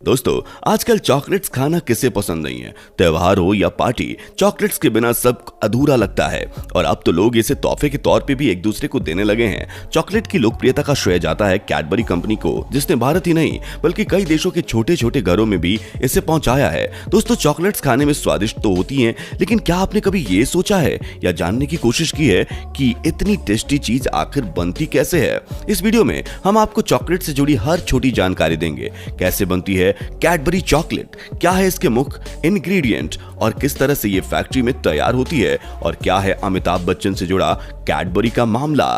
दोस्तों, आजकल चॉकलेट्स खाना किसे पसंद नहीं है। त्योहार हो या पार्टी, चॉकलेट्स के बिना सब अधूरा लगता है। और अब तो लोग इसे तोहफे के तौर पे भी एक दूसरे को देने लगे हैं। चॉकलेट की लोकप्रियता का श्रेय जाता है कैडबरी कंपनी को, जिसने भारत ही नहीं बल्कि कई देशों के छोटे छोटे घरों में भी इसे पहुंचाया है। दोस्तों, चॉकलेट्स खाने में स्वादिष्ट तो होती हैं, लेकिन क्या आपने कभी ये सोचा है या जानने की कोशिश की है कि इतनी टेस्टी चीज आखिर बनती कैसे है। इस वीडियो में हम आपको चॉकलेट से जुड़ी हर छोटी जानकारी देंगे। कैसे बनती है कैडबरी चॉकलेट, क्या है इसके मुख्य इंग्रेडिएंट और किस तरह से ये फैक्ट्री में तैयार होती है, और क्या है अमिताभ बच्चन से जुड़ा कैडबरी का मामला।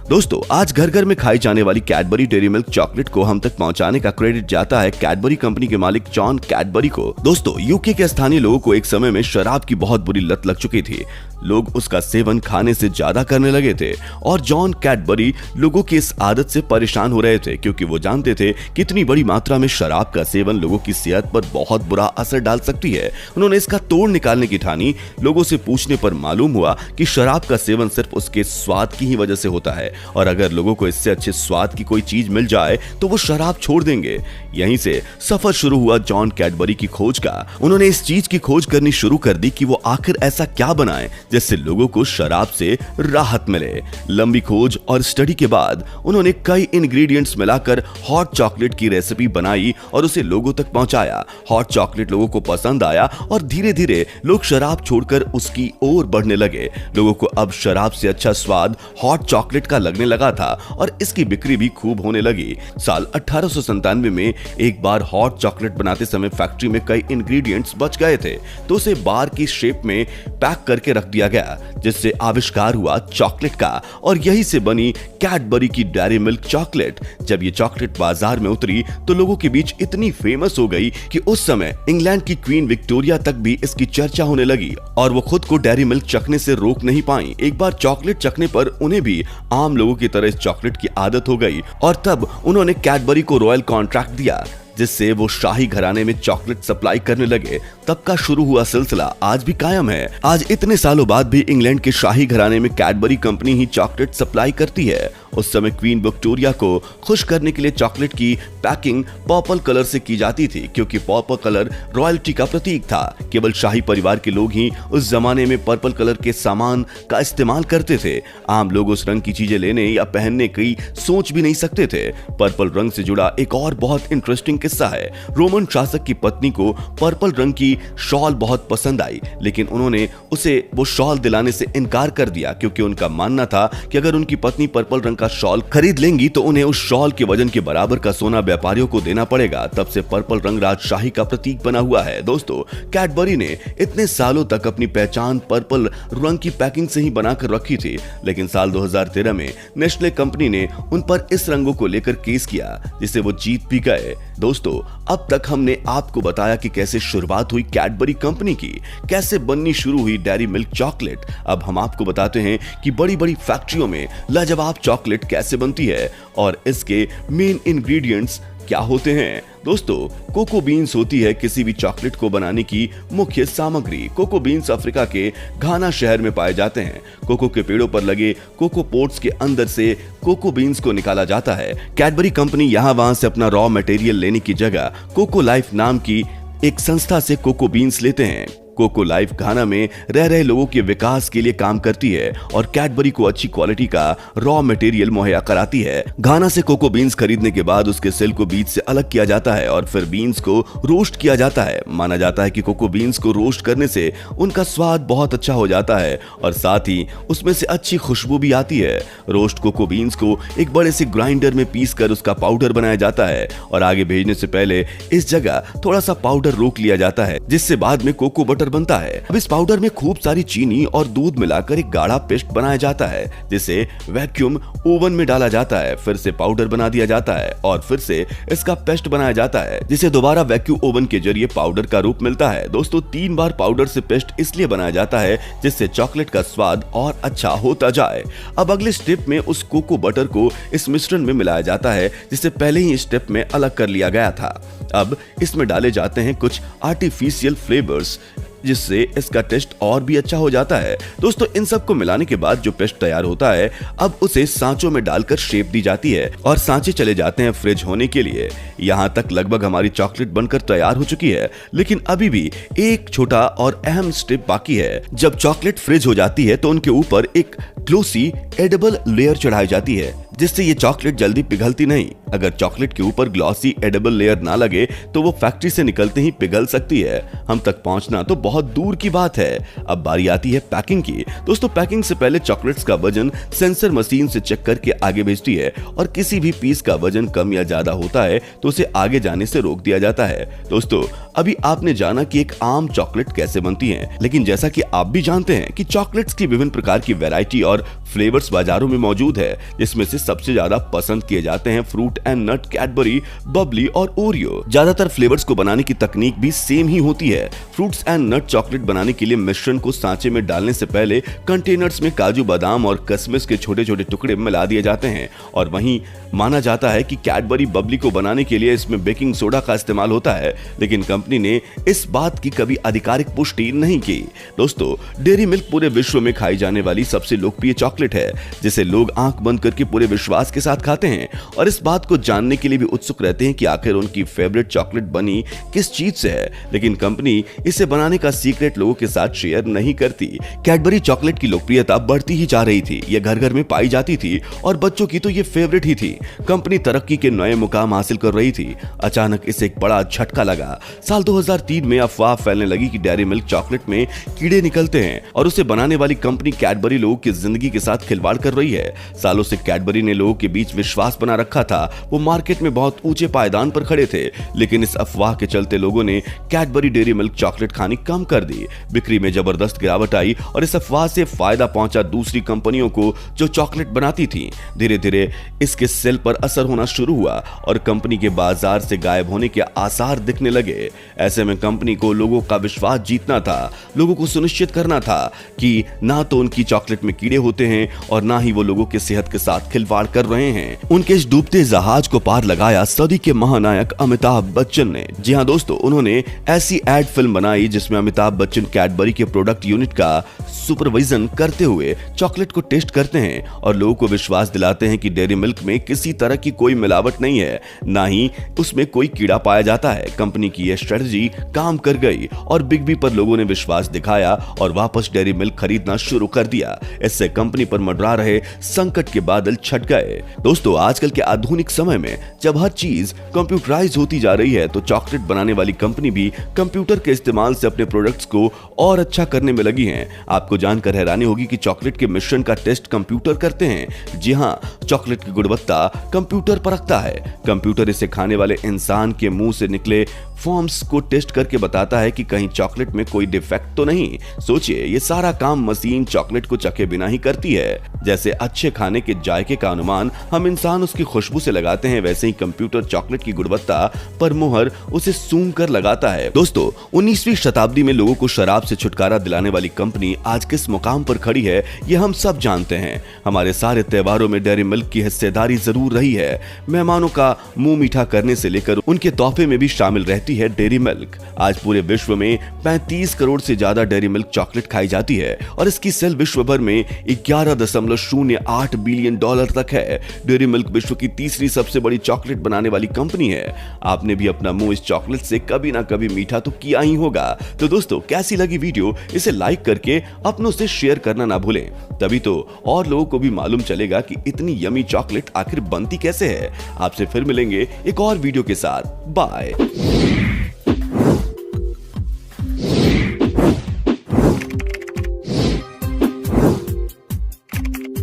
दोस्तों, आज घर घर में खाई जाने वाली कैडबरी डेयरी मिल्क चॉकलेट को हम तक पहुंचाने का क्रेडिट जाता है कैडबरी कंपनी के मालिक जॉन कैडबरी को। दोस्तों, यूके के स्थानीय लोगों को एक समय में शराब की बहुत बुरी लत लग चुकी थी। लोग उसका सेवन खाने से ज्यादा करने लगे थे और जॉन कैडबरी लोगों की इस आदत से परेशान हो रहे थे, क्योंकि वो जानते थे कि इतनी बड़ी मात्रा में शराब का सेवन लोगों की सेहत पर बहुत बुरा असर डाल सकती है। उन्होंने इसका तोड़ निकालने की ठानी। लोगों से पूछने पर मालूम हुआ कि शराब का सेवन सिर्फ उसके स्वाद की ही वजह से होता है, और अगर लोगों को इससे अच्छे स्वाद की कोई चीज मिल जाए तो वो शराब छोड़ देंगे। यहीं से सफर शुरू हुआ जॉन कैडबरी की खोज का। उन्होंने इस चीज की खोज करनी शुरू कर दी कि वो आखिर ऐसा क्या बनाए जिससे लोगों को शराब से राहत मिले। लंबी खोज और स्टडी के बाद उन्होंने कई इंग्रेडिएंट्स मिलाकर हॉट चॉकलेट की रेसिपी बनाई और उसे लोगों तक पहुंचाया। हॉट चॉकलेट लोगों को पसंद आया और धीरे धीरे लोग शराब छोड़कर उसकी ओर बढ़ने लगे। लोगों को अब शराब से अच्छा स्वाद हॉट चॉकलेट का लगने लगा था और इसकी बिक्री भी खूब होने लगी। साल 1897 में एक बार हॉट चॉकलेट बनाते समय फैक्ट्री में कई इंग्रेडिएंट्स बच गए थे, तो उसे बार की शेप में पैक करके रख दिया गया, जिससे आविष्कार हुआ चॉकलेट का, और यही से बनी कैडबरी की डेयरी मिल्क चॉकलेट। जब ये चॉकलेट बाजार में उतरी तो लोगों के बीच इतनी फेमस हो गई कि उस समय इंग्लैंड की क्वीन विक्टोरिया तक भी इसकी चर्चा होने लगी, और वो खुद को डेयरी मिल्क चखने से रोक नहीं पाई। एक बार चॉकलेट चखने पर उन्हें भी आम लोगों की तरह इस चॉकलेट की आदत हो गई, और तब उन्होंने कैडबरी को रॉयल कॉन्ट्रैक्ट दिया, जिससे वो शाही घराने में चॉकलेट सप्लाई करने लगे। तब का शुरू हुआ सिलसिला आज भी कायम है। आज इतने सालों बाद भी इंग्लैंड के शाही घराने में कैडबरी कंपनी ही चॉकलेट सप्लाई करती है। उस समय क्वीन विक्टोरिया को खुश करने के लिए चॉकलेट की पैकिंग पर्पल कलर से की जाती थी, क्योंकि पर्पल कलर रॉयल्टी का प्रतीक था। केवल शाही परिवार के लोग ही उस जमाने में पर्पल कलर के सामान का इस्तेमाल करते थे। आम लोग उस रंग की चीजें लेने या पहनने की सोच भी नहीं सकते थे। पर्पल रंग से जुड़ा एक और बहुत इंटरेस्टिंग किस्सा है। रोमन शासक की पत्नी को पर्पल रंग की शॉल बहुत पसंद आई, लेकिन उन्होंने उसे वो शॉल दिलाने से इनकार कर दिया, क्योंकि उनका मानना था कि अगर उनकी पत्नी पर्पल रंग का शॉल खरीद लेंगी तो उन्हें उस शॉल के वजन के बराबर का सोना व्यापारियों को देना पड़ेगा। तब से पर्पल रंग राजशाही का प्रतीक बना हुआ है। दोस्तों, कैडबरी ने इतने सालों तक अपनी पहचान पर्पल रंग की पैकिंग से ही बनाकर रखी थी, लेकिन साल 2013 में नेस्ले कंपनी ने उन पर इस रंगों को लेकर केस किया, जिसे वो जीत भी गए। दोस्तों, अब तक हमने आपको बताया कि कैसे शुरुआत हुई कैडबरी कंपनी की, कैसे बननी शुरू हुई डेयरी मिल्क चॉकलेट। अब हम आपको बताते हैं कि बड़ी बड़ी फैक्ट्रियों में लाजवाब चॉकलेट कैसे बनती है और इसके मेन इंग्रेडिएंट्स क्या होते हैं। दोस्तों, कोको बीन्स होती है किसी भी चॉकलेट को बनाने की मुख्य सामग्री। कोको बीन्स अफ्रीका के घाना शहर में पाए जाते हैं। कोको के पेड़ों पर लगे कोको पोट्स के अंदर से कोको बीन्स को निकाला जाता है। कैडबरी कंपनी यहाँ वहां से अपना रॉ मटेरियल लेने की जगह कोको लाइफ नाम की एक संस्था से कोको बीन्स लेते हैं। कोको लाइफ घाना में रह रहे लोगों के विकास के लिए काम करती है और कैडबरी को अच्छी क्वालिटी का रॉ मटेरियल मुहैया कराती है। घाना से कोको बीन्स खरीदने के बाद उसके सेल को बीज से अलग किया जाता है और फिर बीन्स को रोस्ट किया जाता है। माना जाता है कि कोको बीन्स को रोस्ट करने से उनका स्वाद बहुत अच्छा हो जाता है और साथ ही उसमें से अच्छी खुशबू भी आती है। रोस्ट कोको बीन्स को एक बड़े से ग्राइंडर में पीस कर उसका पाउडर बनाया जाता है और आगे भेजने से पहले इस जगह थोड़ा सा पाउडर रोक लिया जाता है, जिससे बाद में कोको बटर बनता है। अब इस पाउडर में खूब सारी चीनी और दूध मिलाकर एक गाढ़ा पेस्ट बनाया जाता है, जिसे वैक्यूम ओवन में डाला जाता है। फिर से पाउडर बना दिया जाता है और फिर से इसका पेस्ट बनाया जाता है, जिसे दोबारा वैक्यूम ओवन के जरिए पाउडर का रूप मिलता है। दोस्तों, 3 बार पाउडर से पेस्ट इसलिए बनाया जाता है जिससे चॉकलेट का स्वाद और अच्छा होता जाए। अब अगले स्टेप में उस कोको बटर को इस मिश्रण में मिलाया जाता है, जिसे पहले ही स्टेप में अलग कर लिया गया था। अब इसमें डाले जाते हैं कुछ आर्टिफिशियल फ्लेवर्स। जिससे इसका टेस्ट और भी अच्छा हो जाता है। दोस्तों इन सब को मिलाने के बाद जो पेस्ट तैयार होता है अब उसे सांचों में डालकर शेप दी जाती है और सांचे चले जाते हैं फ्रिज होने के लिए। यहाँ तक लगभग हमारी चॉकलेट बनकर तैयार हो चुकी है, लेकिन अभी भी एक छोटा और अहम स्टेप बाकी है। जब चॉकलेट फ्रिज हो जाती है तो उनके ऊपर एक ग्लोसी एडिबल लेयर चढ़ाई जाती है, जिससे ये चॉकलेट जल्दी पिघलती नहीं। अगर चॉकलेट के ऊपर ग्लॉसी एडिबल लेयर ना लगे तो वो फैक्ट्री से निकलते ही पिघल सकती है। हम तक पहुंचना तो बहुत दूर की बात है। अब बारी आती है पैकिंग की। दोस्तों पैकिंग से पहले चॉकलेट्स का वजन सेंसर मशीन से चेक करके आगे भेजती है और किसी भी पीस का वजन कम या ज्यादा होता है तो उसे आगे जाने से रोक दिया जाता है। दोस्तों अभी आपने जाना कि एक आम चॉकलेट कैसे बनती है, लेकिन जैसा कि आप भी जानते हैं कि चॉकलेट्स की विभिन्न प्रकार की वैरायटी और फ्लेवर्स बाजारों में मौजूद है, जिसमें से सबसे ज्यादा पसंद किए जाते हैं fruit and nut, Cadbury, Bubbly और ओरियो। ज्यादातर फ्लेवर्स को बनाने की तकनीक भी सेम ही होती है। फ्रूट्स एंड नट चॉकलेट बनाने के लिए मिश्रण को सांचे में डालने से पहले कंटेनर्स में काजू, बादाम और किशमिश के छोटे छोटे टुकड़े मिला दिए जाते हैं और वहीं माना जाता है कि कैडबरी, बबली को बनाने के लिए इसमें बेकिंग सोडा का इस्तेमाल होता है, लेकिन कंपनी ने इस बात की कभी आधिकारिक पुष्टि नहीं की। दोस्तों डेयरी मिल्क पूरे विश्व में खाई जाने वाली सबसे लोकप्रिय चॉकलेट है, जिसे लोग आंख बंद करके पूरे विश्वास के साथ खाते हैं और इस बात को जानने के लिए भी उत्सुक रहते हैं कि आखिर उनकी फेवरेट चॉकलेट बनी किस चीज से है, लेकिन कंपनी इसे बनाने का सीक्रेट लोगों के साथ शेयर नहीं करती। कैडबरी चॉकलेट की लोकप्रियता बढ़ती ही जा रही थी। यह घर घर में पाई जाती थी और बच्चों की तो ये फेवरेट ही थी। कंपनी तरक्की के नए मुकाम हासिल कर रही थी। अचानक इसे एक बड़ा झटका लगा। साल 2003 में अफवाह फैलने लगी कि डेयरी मिल्क चॉकलेट में कीड़े निकलते हैं और उसे बनाने वाली कंपनी कैडबरी लोगों की जिंदगी के साथ खिलवाड़ कर रही है। सालों से कैडबरी ने लोगों के बीच विश्वास बना रखा था। वो मार्केट में बहुत ऊंचे पायदान पर खड़े थे, लेकिन इस अफवाह के चलते लोगों ने कैडबरी डेयरी मिल्क चॉकलेट खानी कम कर दी। बिक्री में जबरदस्त गिरावट आई और इस अफवाह से फायदा पहुंचा दूसरी कंपनियों को जो चॉकलेट बनाती थी। धीरे धीरे इसके सेल पर असर होना शुरू हुआ और कंपनी के बाजार से गायब होने के आसार दिखने लगे। ऐसे में कंपनी को लोगों का विश्वास जीतना था। लोगों को सुनिश्चित करना था कि ना तो उनकी चॉकलेट में कीड़े होते हैं और ना ही वो लोगों के सेहत के साथ खिलवाड़ कर रहे हैं। उनके इस डूबते जहाज को पार लगाया सदी के महानायक अमिताभ बच्चन ने। जी हाँ दोस्तों, उन्होंने ऐसी एड फिल्म बनाई जिसमें अमिताभ बच्चन कैडबरी के प्रोडक्ट यूनिट का सुपरविजन करते हुए चॉकलेट को टेस्ट करते हैं और लोगों को विश्वास दिलाते हैं कि डेयरी मिल्क में किसी तरह की कोई मिलावट नहीं है, ना ही उसमें कोई कीड़ा पाया जाता है। कंपनी की यह स्ट्रेटजी काम कर गई और बिग बी पर लोगों ने विश्वास दिखाया और वापस डेयरी मिल्क खरीदना शुरू कर दिया। इससे कंपनी पर मंडरा रहे संकट के बादल छट गए। दोस्तों आजकल के आधुनिक समय में जब हर चीज कंप्यूटराइज होती जा रही है तो चॉकलेट बनाने वाली कंपनी भी कंप्यूटर के इस्तेमाल से अपने प्रोडक्ट्स को और अच्छा करने में लगी है। आपको जानकर हैरानी होगी कि चॉकलेट के मिश्रण का टेस्ट कंप्यूटर करते हैं। जी हाँ, चॉकलेट की गुणवत्ता कंप्यूटर परखता है। कंप्यूटर इसे खाने वाले इंसान के मुंह से निकले फॉर्म्स को टेस्ट करके बताता है कि कहीं चॉकलेट में कोई डिफेक्ट तो नहीं। सोचिए, ये सारा काम मशीन चॉकलेट को चखे बिना ही करती है। जैसे अच्छे खाने के जायके का अनुमान हम इंसान उसकी खुशबू से लगाते हैं, वैसे ही कंप्यूटर चॉकलेट की गुणवत्ता पर मुहर उसे सूंघ कर लगाता है। दोस्तों 19वीं शताब्दी में लोगों को शराब से छुटकारा दिलाने वाली कंपनी आज किस मुकाम पर खड़ी है ये हम सब जानते हैं। हमारे सारे त्योहारों में डेयरी मिल्क की हिस्सेदारी जरूर रही है। मेहमानों का मुंह मीठा करने से लेकर उनके तोहफे में भी शामिल रहती है डेयरी मिल्क। आज पूरे विश्व में 35 करोड़ से ज्यादा डेयरी मिल्क चॉकलेट खाई जाती है और इसकी सेल विश्व भर में 11.08 बिलियन डॉलर तक है। डेयरी मिल्क विश्व की तीसरी सबसे बड़ी चॉकलेट बनाने वाली कंपनी है। आपने भी अपना मुंह इस चॉकलेट से कभी ना कभी मीठा तो किया ही होगा। तो दोस्तों कैसी लगी वीडियो, इसे लाइक करके अपनों से शेयर करना ना भूलें, तभी तो और लोगों को भी मालूम चलेगा कि इतनी यमी चॉकलेट आखिर बनती कैसे है। आपसे फिर मिलेंगे एक और वीडियो के साथ। बाय।